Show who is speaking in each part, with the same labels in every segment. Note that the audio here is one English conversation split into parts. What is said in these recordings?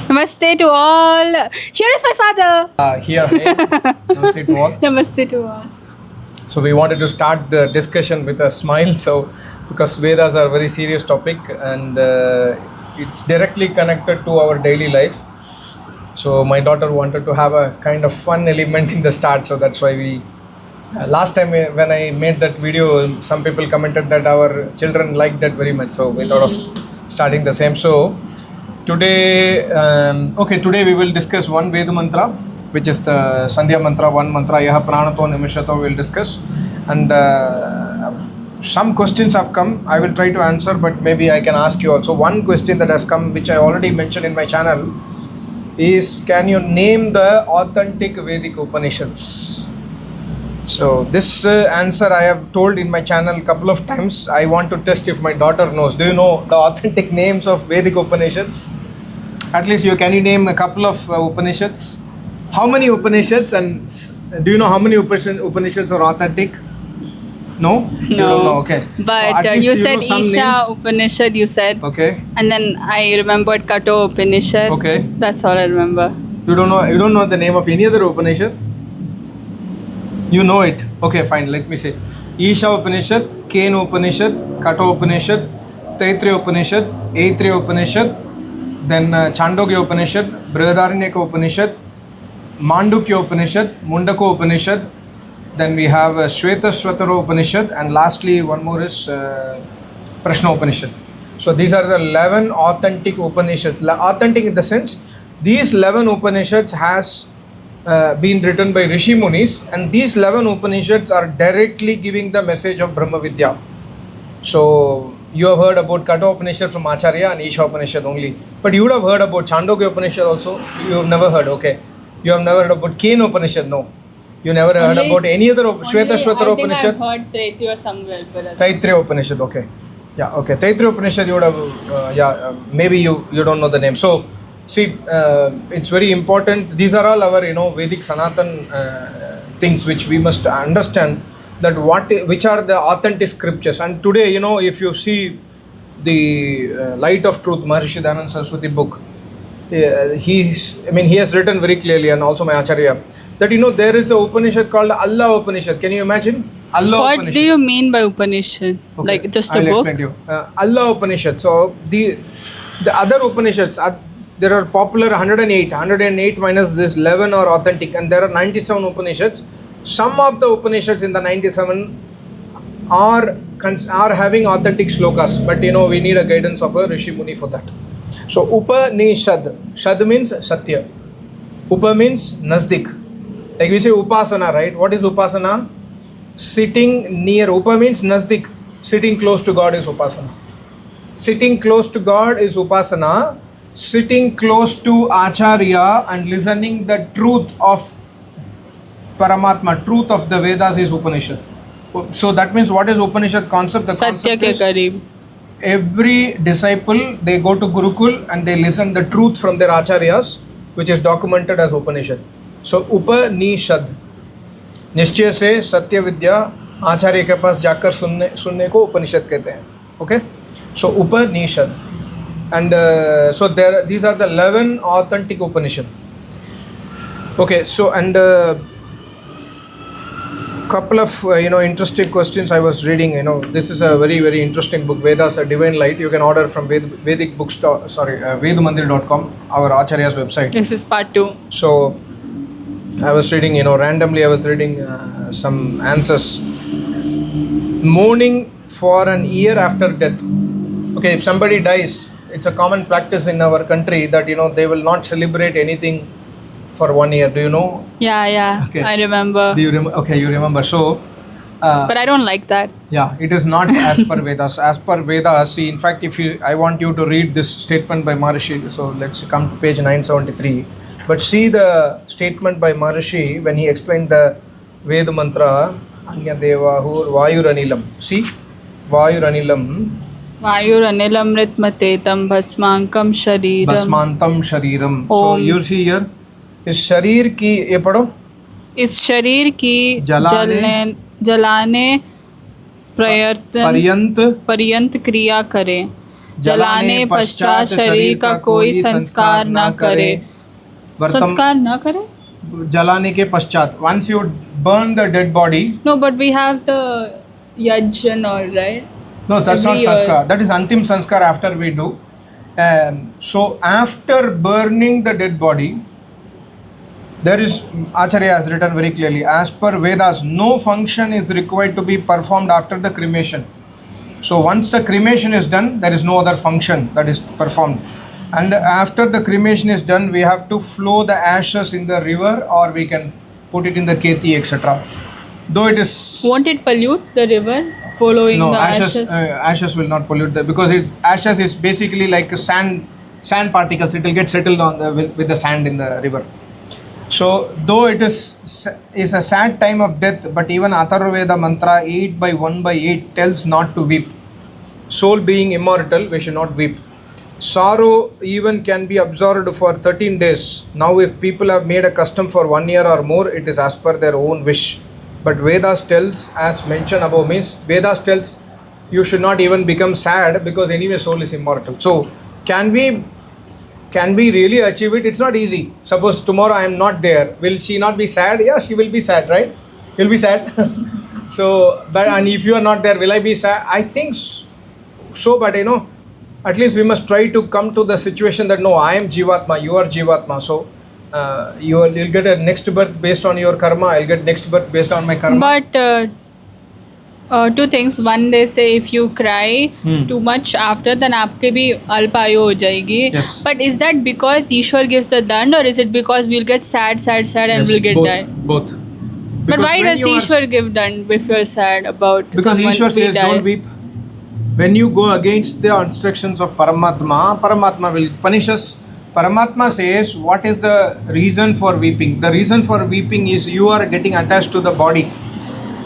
Speaker 1: Namaste to all. Here is my father.
Speaker 2: Namaste to all.
Speaker 1: Namaste to all.
Speaker 2: So we wanted to start the discussion with a smile. So because Vedas are a very serious topic and it's directly connected to our daily life. So my daughter wanted to have a kind of fun element in the start. So that's why we last time when I made that video, some people commented that our children liked that very much. So we thought of starting the same. So today, today we will discuss one Veda mantra, which is the Sandhya mantra, one mantra, Yaha Pranato Nimishato we will discuss. And some questions have come. I will try to answer, but maybe I can ask you also. One question that has come, which I already mentioned in my channel, is can you name the authentic Vedic Upanishads? So this answer I have told in my channel a couple of times. I want to test if my daughter knows. Do you know the authentic names of Vedic Upanishads? At least can you name a couple of Upanishads? How many Upanishads, and do you know how many Upanishads are authentic? No? You don't know, okay.
Speaker 1: But
Speaker 2: So
Speaker 1: you said
Speaker 2: some
Speaker 1: Isha
Speaker 2: names.
Speaker 1: Upanishad, you said.
Speaker 2: Okay.
Speaker 1: And then I remembered Kato Upanishad.
Speaker 2: Okay.
Speaker 1: That's all I remember.
Speaker 2: You don't know the name of any other Upanishad? You know it. Okay, fine. Let me say. Isha Upanishad, Kena Upanishad, Kato Upanishad, Taittiriya Upanishad, Aitreya Upanishad, then Chandogya Upanishad, Brihadaranyaka Upanishad, Mandukya Upanishad, Mundaka Upanishad, then we have Shvetashvatara Upanishad, and lastly one more is Prashna Upanishad. So these are the 11 authentic Upanishads. Authentic in the sense, these 11 Upanishads has been written by Rishi Munis, and these 11 Upanishads are directly giving the message of Brahma Vidya. So you have heard about Kato Upanishad from Acharya and Isha Upanishad only, but you would have heard about Chandogya Upanishad also. You have never heard, okay. You have never heard about Kena Upanishad, no. You never heard about any other Shvetashvatara Upanishad.
Speaker 1: I think I've heard Taittiriya somewhere.
Speaker 2: Taittiriya Upanishad, okay. Yeah, okay. Taittiriya Upanishad, you would have, maybe you don't know the name. So, see, it's very important. These are all our, Vedic Sanatan things which we must understand, that which are the authentic scriptures. And today, if you see the Light of Truth, Maharishi Dayananda Saraswati book, he has written very clearly, and also my Acharya, that there is a Upanishad called Allah Upanishad. Can you imagine? Allah
Speaker 1: What
Speaker 2: Upanishad.
Speaker 1: do you mean by Upanishad?
Speaker 2: Okay.
Speaker 1: Like just a
Speaker 2: I'll
Speaker 1: book?
Speaker 2: explain to you. Allah Upanishad. So the other Upanishads, there are popular 108. 108 minus this 11 are authentic, and there are 97 Upanishads. Some of the Upanishads in the 97 are having authentic shlokas, but we need a guidance of a Rishi Muni for that. So Upanishad, Shad means Satya, Upa means Nazdik. Like we say Upasana, right? What is Upasana? Sitting near. Upa means Nazdik. Sitting close to God is Upasana. Sitting close to God is Upasana. Sitting close to Acharya and listening the truth of Paramatma, truth of the Vedas is Upanishad. So that means what is Upanishad concept? The
Speaker 1: Satya
Speaker 2: concept
Speaker 1: ke
Speaker 2: is
Speaker 1: kareeb.
Speaker 2: every disciple, they go to Gurukul and they listen the truth from their Acharyas, which is documented as Upanishad. So Upanishad, निश्चय से सत्य विद्या आचार्य के पास जाकर सुनने को उपनिषद कहते हैं. Okay, so Upanishad, and so these are the 11 authentic Upanishad. Okay, so and couple of interesting questions I was reading. This is a very, very interesting book, Vedas, a Divine Light. You can order from Vedic bookstore, vedamandir.com, our Acharya's website.
Speaker 1: This is part 2.
Speaker 2: So I was reading, randomly I was reading some answers. Mourning for an year after death. Okay, if somebody dies, it's a common practice in our country that they will not celebrate anything for 1 year. Do you know?
Speaker 1: Yeah.
Speaker 2: Okay.
Speaker 1: I remember.
Speaker 2: Do you okay, you remember. So
Speaker 1: But I don't like that.
Speaker 2: yeah, it is not as per Vedas. As per Vedas, see, in fact, I want you to read this statement by Maharishi. So let's come to page 973. But see the statement by Maharishi when he explained the Veda mantra, Anya Devahu Vayuranilam. See, Vayuranilam.
Speaker 1: Vayuranilamritmatetam bhasmankam shariram.
Speaker 2: Basmantam Shariram. So you see here, इस शरीर की ये पढ़ो,
Speaker 1: इस शरीर की जलाने पर्यंत क्रिया करें, जलाने पश्चात शरीर का कोई संस्कार न करे. संस्कार न करे?
Speaker 2: जलाने के पश्चात. Once you burn the dead body.
Speaker 1: No, but we have the yaj and all, right?
Speaker 2: No, that's
Speaker 1: Every
Speaker 2: not sanskar. That is antim sanskar after we do. So after burning the dead body, there is, Acharya has written very clearly, as per Vedas, no function is required to be performed after the cremation. So once the cremation is done, there is no other function that is performed. And after the cremation is done, we have to flow the ashes in the river, or we can put it in the keti, etc. Though it is...
Speaker 1: Won't it pollute the river following
Speaker 2: no,
Speaker 1: the
Speaker 2: ashes?
Speaker 1: ashes?
Speaker 2: Ashes will not pollute because ashes is basically like a sand particles. It will get settled on with the sand in the river. So though it is a sad time of death, but even Atharvaveda mantra 8/1/8 tells not to weep. Soul being immortal, we should not weep. Sorrow even can be absorbed for 13 days. Now if people have made a custom for 1 year or more, it is as per their own wish. But Vedas tells, as mentioned above, means Vedas tells you should not even become sad because anyway soul is immortal. So can we really achieve it? It's not easy. Suppose tomorrow I am not there, will she not be sad? Yeah, she will be sad, right? You'll be sad. So, but and if you are not there, will I be sad? I think so, but at least we must try to come to the situation that no, I am Jivatma, you are Jivatma. So you'll get a next birth based on your karma, I'll get next birth based on my karma.
Speaker 1: But two things. One, they say if you cry too much after, then आपके भी अल्पायु हो जाएगी.
Speaker 2: Yes.
Speaker 1: But is that because Ishwar gives the dand, or is it because we'll get sad and
Speaker 2: Yes,
Speaker 1: we'll get
Speaker 2: both,
Speaker 1: died?
Speaker 2: both.
Speaker 1: But
Speaker 2: Because
Speaker 1: why
Speaker 2: when
Speaker 1: does
Speaker 2: you are-
Speaker 1: Ishwar give dand if you're sad about
Speaker 2: Because
Speaker 1: someone
Speaker 2: Ishwar
Speaker 1: we
Speaker 2: says
Speaker 1: die?
Speaker 2: don't weep. When you go against the instructions of Paramatma will punish us. Paramatma says, what is the reason for weeping? The reason for weeping is you are getting attached to the body.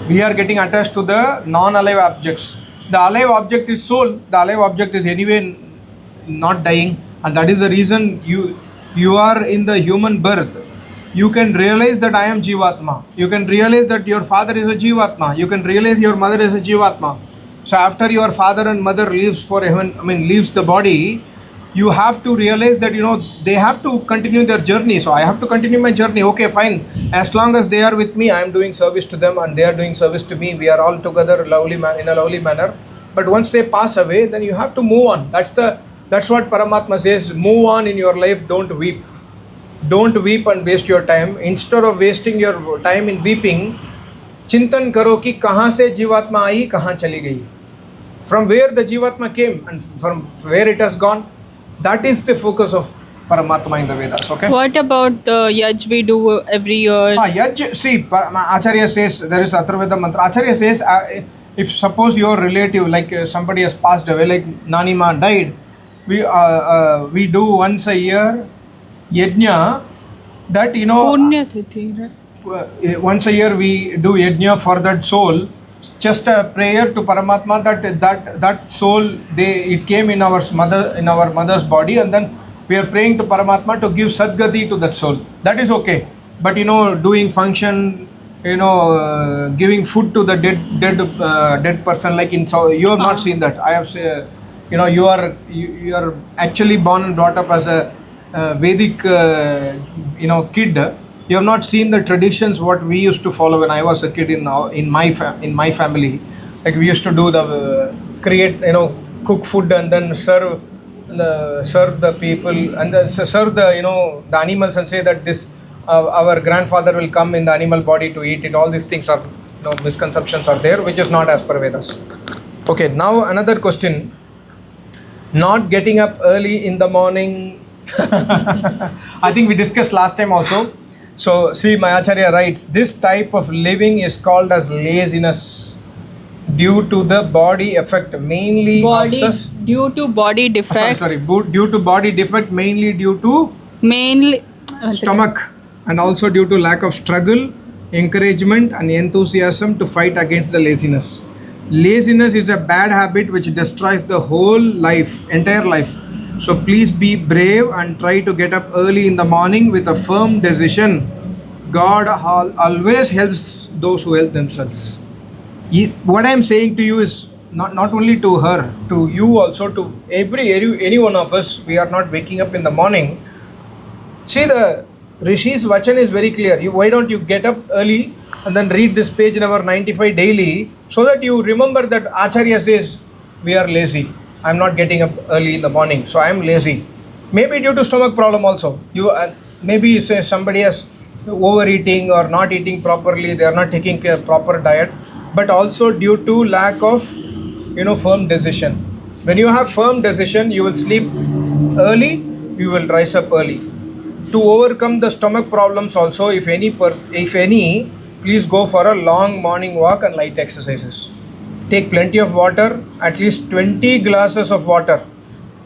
Speaker 2: We are getting attached to the non-alive objects. The alive object is soul. The alive object is anyway not dying. And that is the reason you are in the human birth. You can realize that I am Jivatma. You can realize that your father is a Jivatma. You can realize your mother is a Jivatma. So after your father and mother leaves the body, you have to realize that they have to continue their journey. So I have to continue my journey. Okay, fine. As long as they are with me, I am doing service to them and they are doing service to me. We are all together in a lovely manner. But once they pass away, then you have to move on. That's what Paramatma says. Move on in your life. Don't weep. Don't weep and waste your time. Instead of wasting your time in weeping, चिंतन करो कि कहाँ से जीवात्मा आई, कहाँ चली गई. From where the Jivatma came and from where it has gone. That is the focus of Paramatma in the Vedas. Okay.
Speaker 1: What about the yaj we do every year?
Speaker 2: Yaj, see, Acharya says, there is Atharvaveda mantra. Acharya says, if suppose your relative, like somebody has passed away, like Nanima died, we do once a year yajna, that
Speaker 1: Punya Tithi, right?
Speaker 2: Once a year we do yajna for that soul. Just a prayer to Paramatma that soul, it came in our mother's body, and then we are praying to Paramatma to give Sadgati to that soul. That is okay. But doing function, giving food to the dead person, like you have not seen that. I have said, you are actually born and brought up as a Vedic kid. You have not seen the traditions what we used to follow when I was a kid in my family. Like we used to do cook food and then serve the people and then serve the animals and say that this our grandfather will come in the animal body to eat it. All these things are misconceptions are there, which is not as per Vedas. Okay, now another question. Not getting up early in the morning. I think we discussed last time also. So, see, my Acharya writes, this type of living is called as laziness due to the body effect, mainly
Speaker 1: due to body defect.
Speaker 2: Due to body defect, mainly due to stomach, and also due to lack of struggle, encouragement and enthusiasm to fight against the laziness. Laziness is a bad habit which destroys the whole life, entire life. So please be brave and try to get up early in the morning with a firm decision. God always helps those who help themselves. What I am saying to you is not only to her, to you also, to any one of us. We are not waking up in the morning. See, the Rishi's Vachan is very clear. Why don't you get up early and then read this page number 95 daily, so that you remember that Acharya says we are lazy. I'm not getting up early in the morning, so I am lazy. Maybe due to stomach problem also. Maybe you say somebody has overeating or not eating properly. They are not taking a proper diet, but also due to lack of firm decision. When you have firm decision, you will sleep early. You will rise up early. To overcome the stomach problems also, if any, please go for a long morning walk and light exercises. Take plenty of water, at least 20 glasses of water.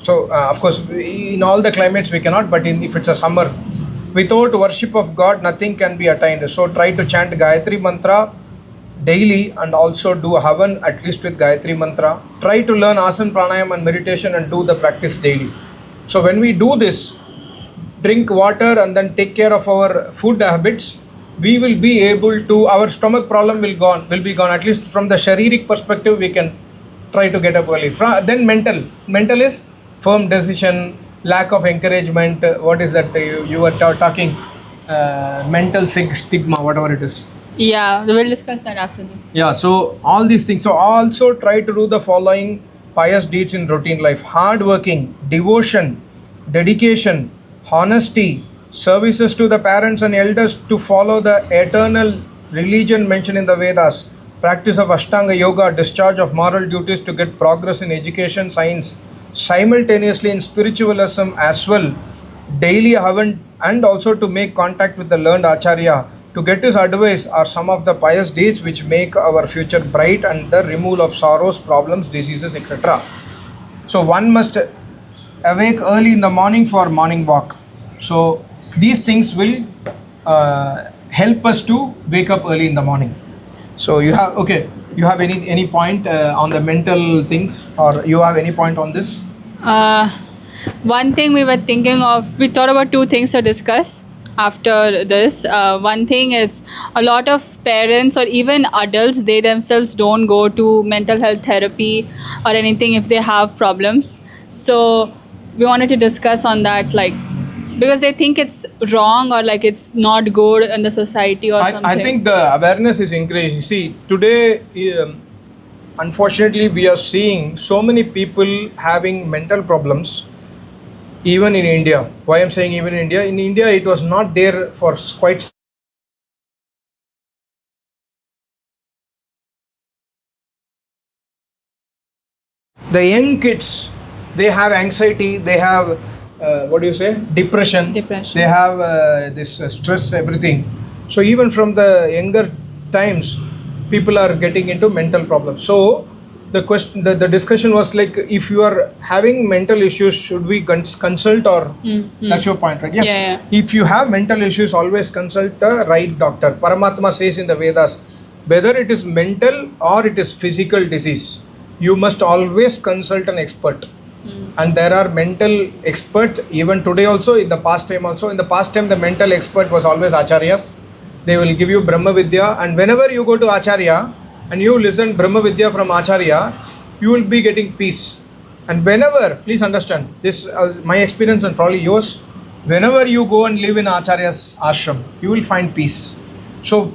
Speaker 2: So, of course, in all the climates we cannot, but if it's a summer, without worship of God, nothing can be attained. So, try to chant Gayatri Mantra daily and also do a Havan at least with Gayatri Mantra. Try to learn Asana, Pranayam and meditation and do the practice daily. So, when we do this, drink water and then take care of our food habits, we will be able to, our stomach problem will be gone. At least from the Shariric perspective, we can try to get up early. Then mental is firm decision, lack of encouragement. What is that you were talking? Mental stigma, whatever it is.
Speaker 1: Yeah, we'll discuss that after this.
Speaker 2: Yeah, so all these things. So also try to do the following pious deeds in routine life: hard working, devotion, dedication, honesty, services to the parents and elders to follow the eternal religion mentioned in the Vedas, practice of Ashtanga Yoga, discharge of moral duties to get progress in education, science, simultaneously in spiritualism as well, daily havan, and also to make contact with the learned Acharya to get his advice are some of the pious deeds which make our future bright and the removal of sorrows, problems, diseases, etc. So one must awake early in the morning for morning walk. So these things will help us to wake up early in the morning. So you have any point on the mental things, or you have any point on this?
Speaker 1: One thing we thought about two things to discuss after this. One thing is, a lot of parents or even adults, they themselves don't go to mental health therapy or anything if they have problems. So we wanted to discuss on that, because they think it's wrong or it's not good in the society or something.
Speaker 2: I think the awareness is increasing. See, today, unfortunately, we are seeing so many people having mental problems, even in India. Why I'm saying even in India? In India, it was not there for quite. The young kids, they have anxiety, they have depression. They have this stress, everything. So even from the younger times, people are getting into mental problems. So the discussion was if you are having mental issues, should we consult or that's your point, right? Yes.
Speaker 1: Yeah.
Speaker 2: If you have mental issues, always consult the right doctor. Paramatma says in the Vedas, whether it is mental or it is physical disease, you must always consult an expert. And there are mental experts even today also, in the past time also. In the past time, the mental expert was always Acharyas. They will give you Brahma Vidya, and whenever you go to Acharya and you listen Brahma Vidya from Acharya, you will be getting peace. And whenever, please understand, this my experience and probably yours, whenever you go and live in Acharya's ashram, you will find peace. So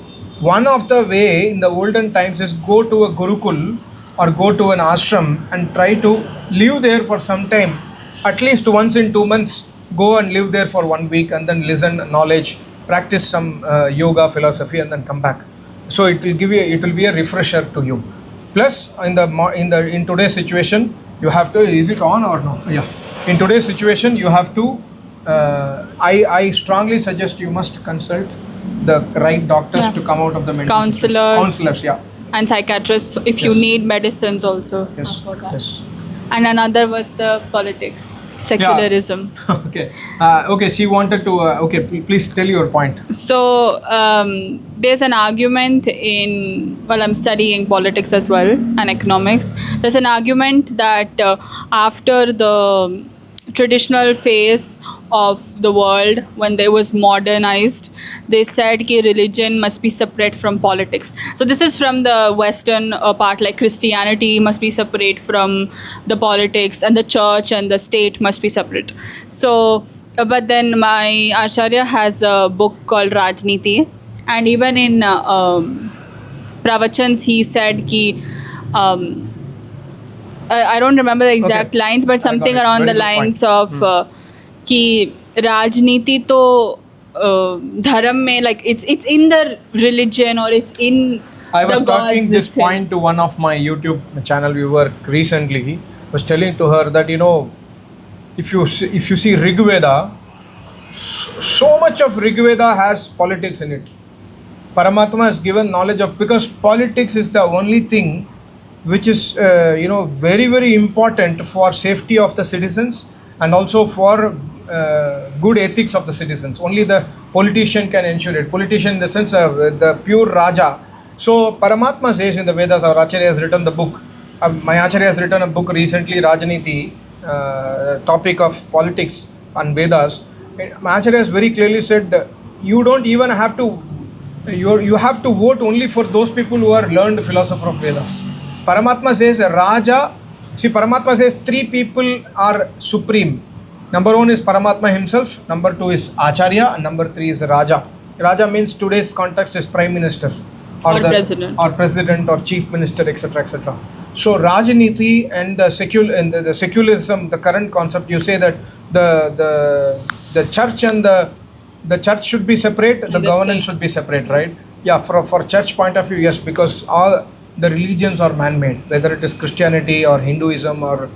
Speaker 2: one of the way in the olden times is go to a Gurukul or go to an ashram and try to live there for some time. At least once in 2 months, go and live there for 1 week and then listen knowledge, practice some yoga, philosophy, and then come back. So it will be a refresher to you. Plus, in today's situation, you have to, is it on or no? Yeah. In today's situation, you have to, I strongly suggest you must consult the right doctors to come out of the mental counselors, yeah.
Speaker 1: And psychiatrists, if you need medicines also.
Speaker 2: Yes. Yes.
Speaker 1: And another was the politics, secularism.
Speaker 2: Yeah. Okay. She wanted to. Please tell your point.
Speaker 1: So there's an argument I'm studying politics as well and economics. There's an argument that after the traditional phase of the world, when they was modernized, they said कि religion must be separate from politics. So this is from the Western part, like Christianity must be separate from the politics, and the church and the state must be separate. So, but then my Acharya has a book called Rajniti, and even in pravachans he said कि I don't remember the exact lines, but something
Speaker 2: got it.
Speaker 1: around
Speaker 2: Very
Speaker 1: the
Speaker 2: good point.
Speaker 1: lines of कि राजनीति तो धर्म में, like it's in the religion, or it's in
Speaker 2: I was
Speaker 1: the
Speaker 2: talking
Speaker 1: gods,
Speaker 2: this
Speaker 1: thing.
Speaker 2: point to one of my YouTube channel viewer recently. Was telling to her that if you see Rig Veda, so much of Rig Veda has politics in it. Paramatma has given knowledge of, because politics is the only thing which is very, very important for safety of the citizens, and also for good ethics of the citizens. Only the politician can ensure it. Politician in the sense of the pure Raja. So Paramatma says in the Vedas, our Acharya has written the book. My Acharya has written a book recently, Rajniti, topic of politics and Vedas. My Acharya has very clearly said, you don't even have to, you have to vote only for those people who are learned philosopher of Vedas. Paramatma says Raja, see Paramatma says three people are supreme. Number one is Paramatma himself, number two is Acharya, and number three is Raja. Raja means today's context is Prime Minister.
Speaker 1: Or president.
Speaker 2: Or president or chief minister, etc. etc. So Rajniti and the secularism, the current concept, you say that the church and the church should be separate, the governance
Speaker 1: state
Speaker 2: should be separate, right? Yeah, for church point of view, yes, because all the religions are man-made, whether it is Christianity or Hinduism or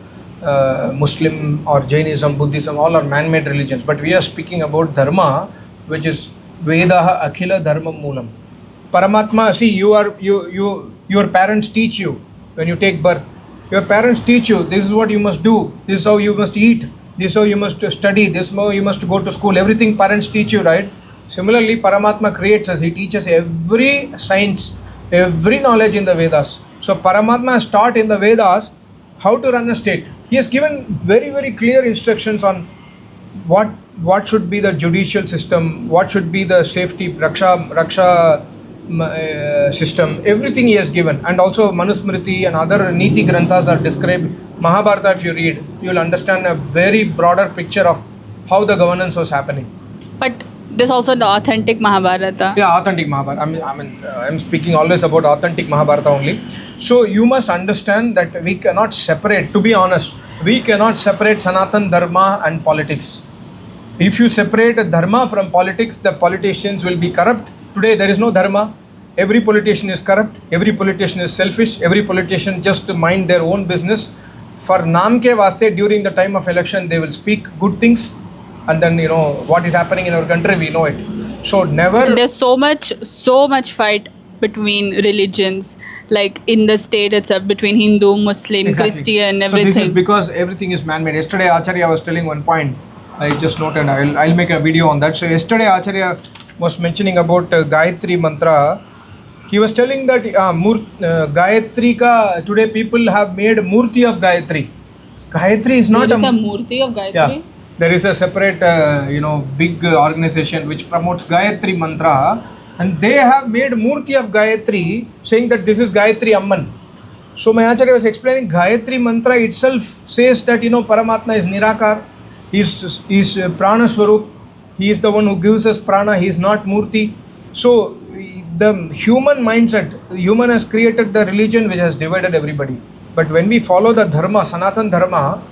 Speaker 2: Muslim or Jainism, Buddhism, all are man-made religions. But we are speaking about Dharma, which is Veda Akhila Dharma Moolam. Paramatma, see, your parents teach you when you take birth. Your parents teach you, this is what you must do, this is how you must eat, this is how you must study, this is how you must go to school. Everything parents teach you, right? Similarly, Paramatma creates us. He teaches every science, every knowledge in the Vedas. So Paramatma has taught in the Vedas how to run a state. He has given very, very clear instructions on what should be the judicial system, what should be the safety, Raksha system, everything he has given. And also Manusmriti and other Niti Granthas are described. Mahabharata, if you read, you will understand a very broader picture of how the governance was happening.
Speaker 1: But there's also the authentic Mahabharata.
Speaker 2: Yeah, authentic Mahabharata. I'm speaking always about authentic Mahabharata only. So you must understand that we cannot separate, to be honest, we cannot separate Sanatan Dharma and politics. If you separate Dharma from politics, the politicians will be corrupt. Today there is no Dharma. Every politician is corrupt. Every politician is selfish. Every politician just mind their own business. For Naam ke vaste, during the time of election, they will speak good things. And then, what is happening in our country, we know it. So never...
Speaker 1: There's so much fight between religions, like in the state itself, between Hindu, Muslim,
Speaker 2: Exactly.
Speaker 1: Christian, everything.
Speaker 2: So this is because everything is man-made. Yesterday Acharya was telling one point, I just noted, I'll make a video on that. So yesterday Acharya was mentioning about Gayatri mantra. He was telling that Gayatri ka, today people have made Murti of Gayatri. Gayatri is not
Speaker 1: There is a Murti of Gayatri?
Speaker 2: Yeah, there is a separate, big organization which promotes Gayatri mantra, and they have made Murti of Gayatri, saying that this is Gayatri Amman. So my Acharya was explaining, Gayatri mantra itself says that, Paramatma is Nirakar, he is Prana Swarup, he is the one who gives us prana, he is not Murti. So the human mindset, human has created the religion which has divided everybody. But when we follow the Dharma, Sanatan Dharma,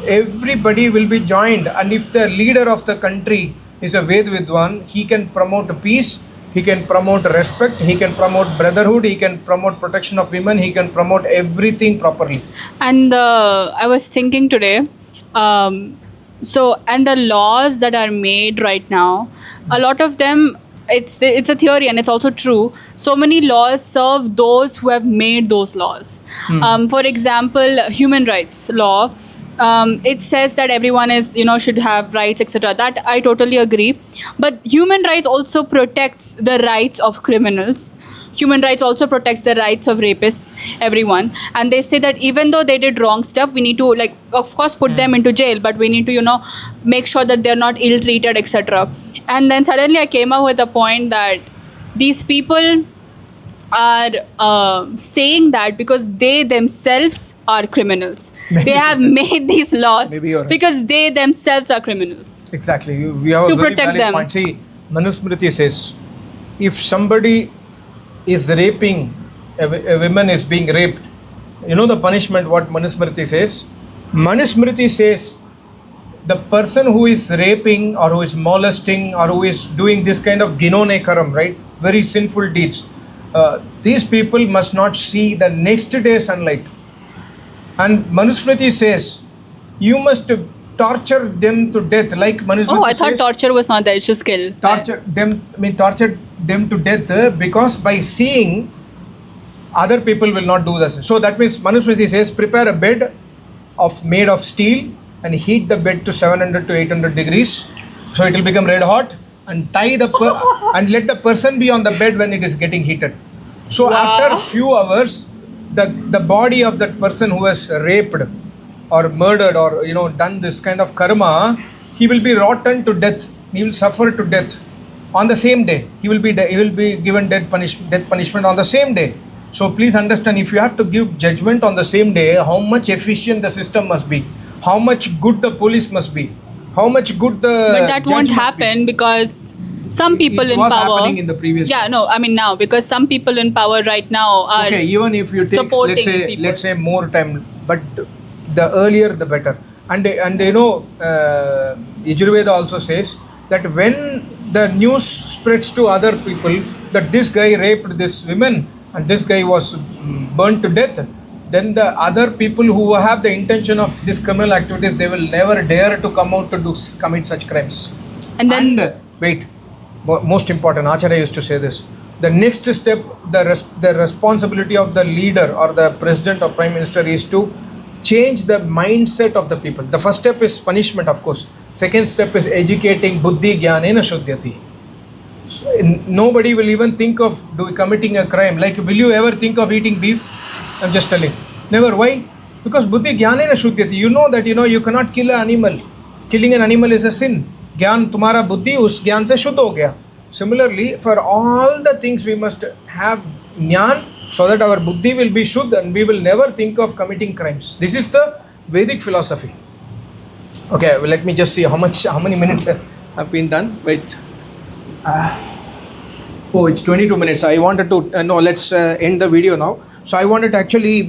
Speaker 2: everybody will be joined. And if the leader of the country is a Ved Vidwan, he can promote peace, he can promote respect, he can promote brotherhood, he can promote protection of women, he can promote everything properly.
Speaker 1: And I was thinking today, and the laws that are made right now, a lot of them, it's a theory and it's also true. So many laws serve those who have made those laws. For example, human rights law, it says that everyone is, should have rights, etc. That I totally agree. But human rights also protects the rights of criminals human rights also protects the rights of rapists, everyone. And they say that even though they did wrong stuff, we need to, like, of course, put them into jail, but we need to, make sure that they're not ill-treated, etc. And then suddenly I came up with a point that these people are saying that because they themselves are criminals. They have made these laws
Speaker 2: Maybe you're right.
Speaker 1: because they themselves are criminals.
Speaker 2: Exactly. We have
Speaker 1: To
Speaker 2: a very
Speaker 1: protect
Speaker 2: valid
Speaker 1: them.
Speaker 2: point. See, Manusmriti says, if somebody is raping, a woman is being raped, the punishment, what Manusmriti says? Manusmriti says, the person who is raping or who is molesting or who is doing this kind of ginone karam, right? Very sinful deeds. These people must not see the next day sunlight. And Manusmriti says, you must torture them to death, like Manusmriti
Speaker 1: Oh, I thought
Speaker 2: says,
Speaker 1: torture was not there, it's just kill.
Speaker 2: torture them to death because by seeing other people will not do this. So that means Manusmriti says, prepare a bed made of steel and heat the bed to 700 to 800 degrees, so it will become red hot, and tie and let the person be on the bed when it is getting heated. So after a few hours, the body of that person who has raped or murdered or done this kind of karma, he will be rotten to death. He will suffer to death on the same day. He will be given death punishment on the same day. So please understand, if you have to give judgment on the same day, how much efficient the system must be, how much good the police must be, how much good the
Speaker 1: But that
Speaker 2: judge
Speaker 1: won't
Speaker 2: must
Speaker 1: happen
Speaker 2: be.
Speaker 1: because some people
Speaker 2: It
Speaker 1: in
Speaker 2: was
Speaker 1: power.
Speaker 2: happening in the previous
Speaker 1: Yeah,
Speaker 2: times.
Speaker 1: no, I mean now, because some people in power right now are
Speaker 2: Okay, even if you take
Speaker 1: supporting people.
Speaker 2: let's say more time, but the earlier the better. And Yajurveda also says that when the news spreads to other people that this guy raped this woman and this guy was burned to death, then the other people who have the intention of this criminal activities, they will never dare to come out to commit such crimes.
Speaker 1: And then
Speaker 2: Wait, most important, Acharya used to say this. The next step, the responsibility of the leader or the president or prime minister is to change the mindset of the people. The first step is punishment, of course. Second step is educating buddhi jnanena shuddhyati. So, nobody will even think of committing a crime. Like, will you ever think of eating beef? I'm just telling. Never. Why? Because buddhi jnanena shuddhyati. You know that you cannot kill an animal. Killing an animal is a sin. Gyan, tumhara buddhi us gyan se shuddh ho gaya. Similarly, for all the things we must have jnana so that our buddhi will be shuddh and we will never think of committing crimes. This is the Vedic philosophy. Okay, well, let me just see how many minutes have been done. Wait. Oh, it's 22 minutes. I wanted to no. Let's end the video now. So I wanted to actually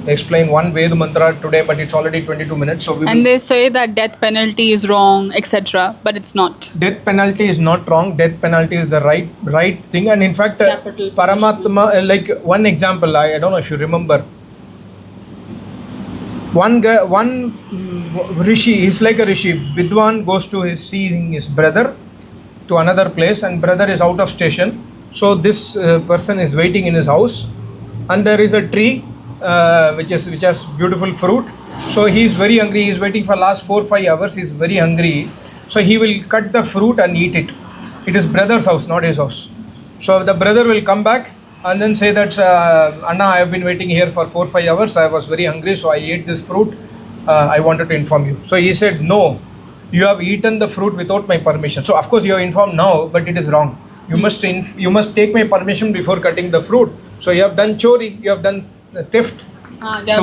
Speaker 2: explain one Veda mantra today, but it's already 22 minutes. So
Speaker 1: and they say that death penalty is wrong, etc. But it's not.
Speaker 2: Death penalty is not wrong. Death penalty is the right thing. And in fact,
Speaker 1: Capital
Speaker 2: Paramatma, like one example, I don't know if you remember. One rishi, he's like a rishi. Vidwan goes to seeing his brother to another place, and brother is out of station. So this person is waiting in his house, and there is a tree which has beautiful fruit. So he is very hungry. He is waiting for last 4-5 hours. He is very hungry. So he will cut the fruit and eat it. It is brother's house, not his house. So the brother will come back and then say that Anna, I have been waiting here for 4-5 hours. I was very hungry, so I ate this fruit. I wanted to inform you. So he said, no, you have eaten the fruit without my permission. So of course you are informed now, but it is wrong. You must take my permission before cutting the fruit. So you have done chori, you have done theft.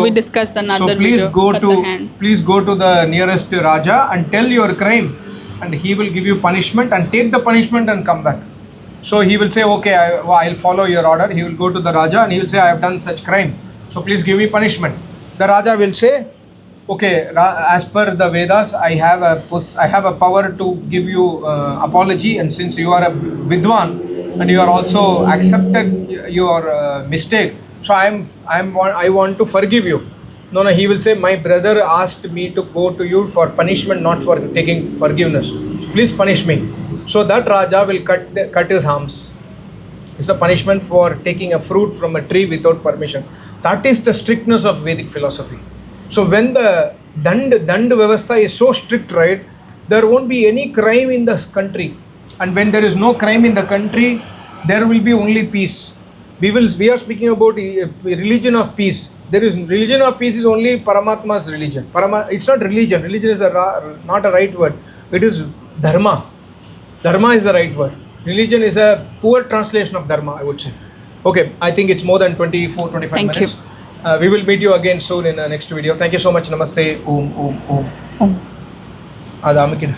Speaker 1: We discussed another
Speaker 2: so please
Speaker 1: video.
Speaker 2: Please go to the nearest Raja and tell your crime, and he will give you punishment, and take the punishment and come back. So he will say, okay, I'll follow your order. He will go to the Raja and he will say, I have done such crime. So please give me punishment. The Raja will say, okay, as per the Vedas, I have a power to give you apology, and since you are a Vidwan and you are also accepted your mistake, so I want to forgive you. No, he will say, my brother asked me to go to you for punishment, not for taking forgiveness. Please punish me. So that Raja will cut his arms. It's a punishment for taking a fruit from a tree without permission. That is the strictness of Vedic philosophy. So when the Dand Vyavastha is so strict, there won't be any crime in the country. And when there is no crime in the country, there will be only peace. We are speaking about a religion of peace. There is religion of peace is only Paramatma's religion. It's not religion. Religion is not a right word. It is Dharma. Dharma is the right word. Religion is a poor translation of Dharma, I would say. Okay, I think it's more than 24, 25
Speaker 1: Thank
Speaker 2: minutes. We will meet you again soon in the next video. Thank you so much. Namaste. Om.
Speaker 1: Om.
Speaker 2: Adamikida.